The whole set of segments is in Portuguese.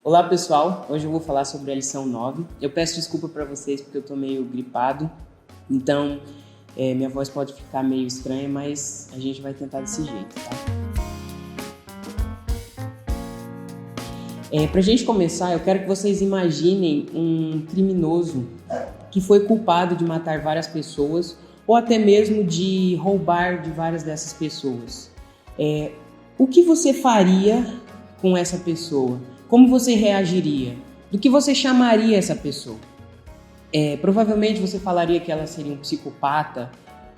Olá pessoal, hoje eu vou falar sobre a lição 9. Eu peço desculpa para vocês porque eu tô meio gripado, então minha voz pode ficar meio estranha, mas a gente vai tentar desse jeito, tá? Pra gente começar, eu quero que vocês imaginem um criminoso que foi culpado de matar várias pessoas ou até mesmo de roubar de várias dessas pessoas. O que você faria com essa pessoa? Como você reagiria? Do que você chamaria essa pessoa? Provavelmente você falaria que ela seria um psicopata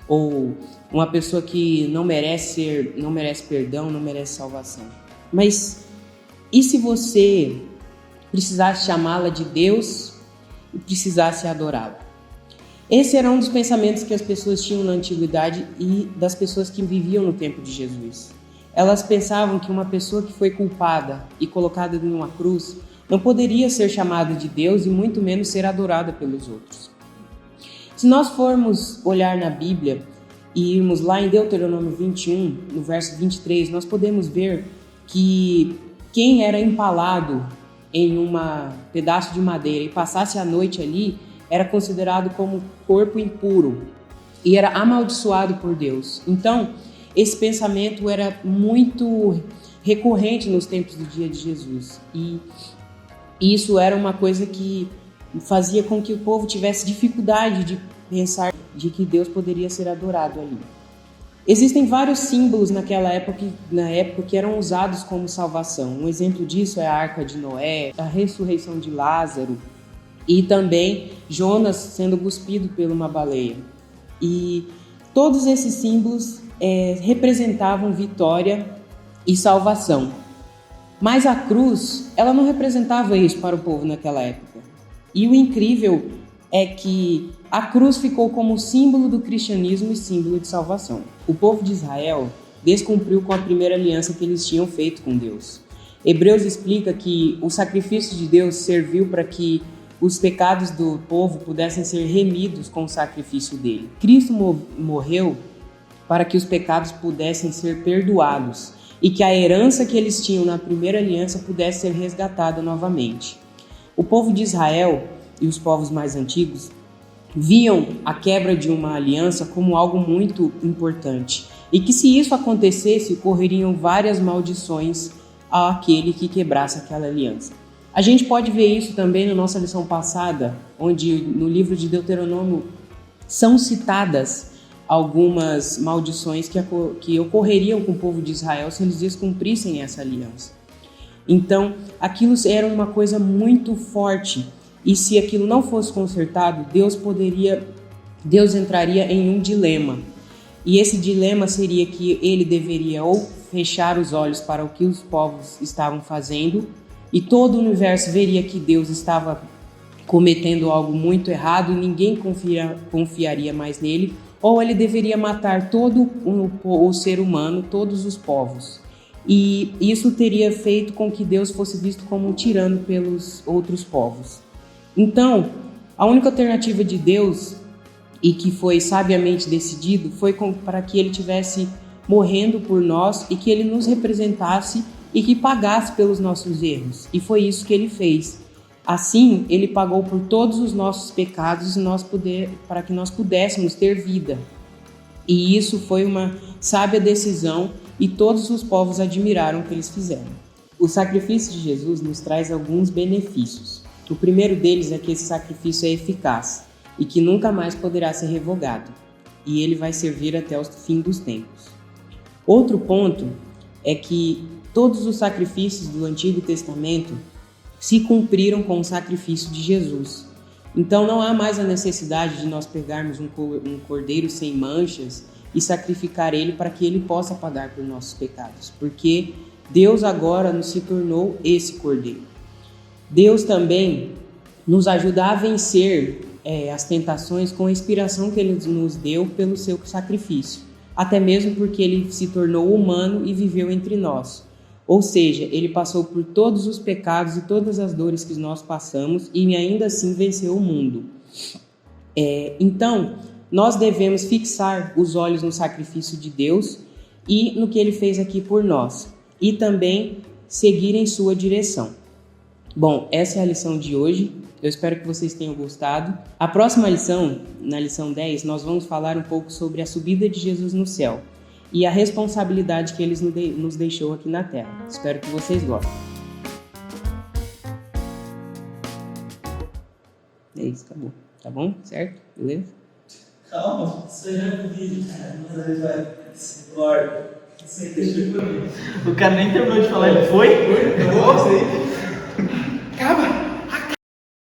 ou uma pessoa que não merece perdão, não merece salvação. Mas e se você precisasse chamá-la de Deus e precisasse adorá-la? Esse era um dos pensamentos que as pessoas tinham na antiguidade e das pessoas que viviam no tempo de Jesus. Elas pensavam que uma pessoa que foi culpada e colocada em uma cruz não poderia ser chamada de Deus e muito menos ser adorada pelos outros. Se nós formos olhar na Bíblia e irmos lá em Deuteronômio 21, no verso 23, nós podemos ver que quem era empalado em um pedaço de madeira e passasse a noite ali era considerado como corpo impuro e era amaldiçoado por Deus. Então, esse pensamento era muito recorrente nos tempos do dia de Jesus. E isso era uma coisa que fazia com que o povo tivesse dificuldade de pensar de que Deus poderia ser adorado ali. Existem vários símbolos na época que eram usados como salvação. Um exemplo disso é a Arca de Noé, a ressurreição de Lázaro e também Jonas sendo cuspido por uma baleia. E todos esses símbolos representavam vitória e salvação. Mas a cruz, ela não representava isso para o povo naquela época. E o incrível é que a cruz ficou como símbolo do cristianismo e símbolo de salvação. O povo de Israel descumpriu com a primeira aliança que eles tinham feito com Deus. Hebreus explica que o sacrifício de Deus serviu para que os pecados do povo pudessem ser remidos com o sacrifício dele. Cristo morreu para que os pecados pudessem ser perdoados e que a herança que eles tinham na primeira aliança pudesse ser resgatada novamente. O povo de Israel e os povos mais antigos viam a quebra de uma aliança como algo muito importante e que se isso acontecesse, correriam várias maldições àquele que quebrasse aquela aliança. A gente pode ver isso também na nossa lição passada, onde no livro de Deuteronômio são citadas algumas maldições que ocorreriam com o povo de Israel se eles descumprissem essa aliança. Então, aquilo era uma coisa muito forte, e se aquilo não fosse consertado, Deus entraria em um dilema. E esse dilema seria que ele deveria ou fechar os olhos para o que os povos estavam fazendo, e todo o universo veria que Deus estava cometendo algo muito errado e ninguém confiaria mais nele, ou ele deveria matar todo o ser humano, todos os povos. E isso teria feito com que Deus fosse visto como um tirano pelos outros povos. Então, a única alternativa de Deus, e que foi sabiamente decidido, foi para que ele estivesse morrendo por nós e que ele nos representasse e que pagasse pelos nossos erros. E foi isso que ele fez. Assim, ele pagou por todos os nossos pecados para que nós pudéssemos ter vida. E isso foi uma sábia decisão e todos os povos admiraram o que eles fizeram. O sacrifício de Jesus nos traz alguns benefícios. O primeiro deles é que esse sacrifício é eficaz e que nunca mais poderá ser revogado. E ele vai servir até o fim dos tempos. Outro ponto é que todos os sacrifícios do Antigo Testamento se cumpriram com o sacrifício de Jesus. Então não há mais a necessidade de nós pegarmos um cordeiro sem manchas e sacrificar ele para que ele possa pagar por nossos pecados, porque Deus agora nos se tornou esse cordeiro. Deus também nos ajuda a vencer as tentações com a inspiração que ele nos deu pelo seu sacrifício, até mesmo porque ele se tornou humano e viveu entre nós. Ou seja, ele passou por todos os pecados e todas as dores que nós passamos e ainda assim venceu o mundo. Então, nós devemos fixar os olhos no sacrifício de Deus e no que ele fez aqui por nós, e também seguir em sua direção. Bom, essa é a lição de hoje. Eu espero que vocês tenham gostado. A próxima lição, na lição 10, nós vamos falar um pouco sobre a subida de Jesus no céu e a responsabilidade que ele nos deixou aqui na terra. Espero que vocês gostem. É isso, acabou. Tá bom? Certo? Beleza? Calma, isso já é vídeo, cara. Mas ele vai. Corta. O cara nem terminou de falar, ele foi? Acabou?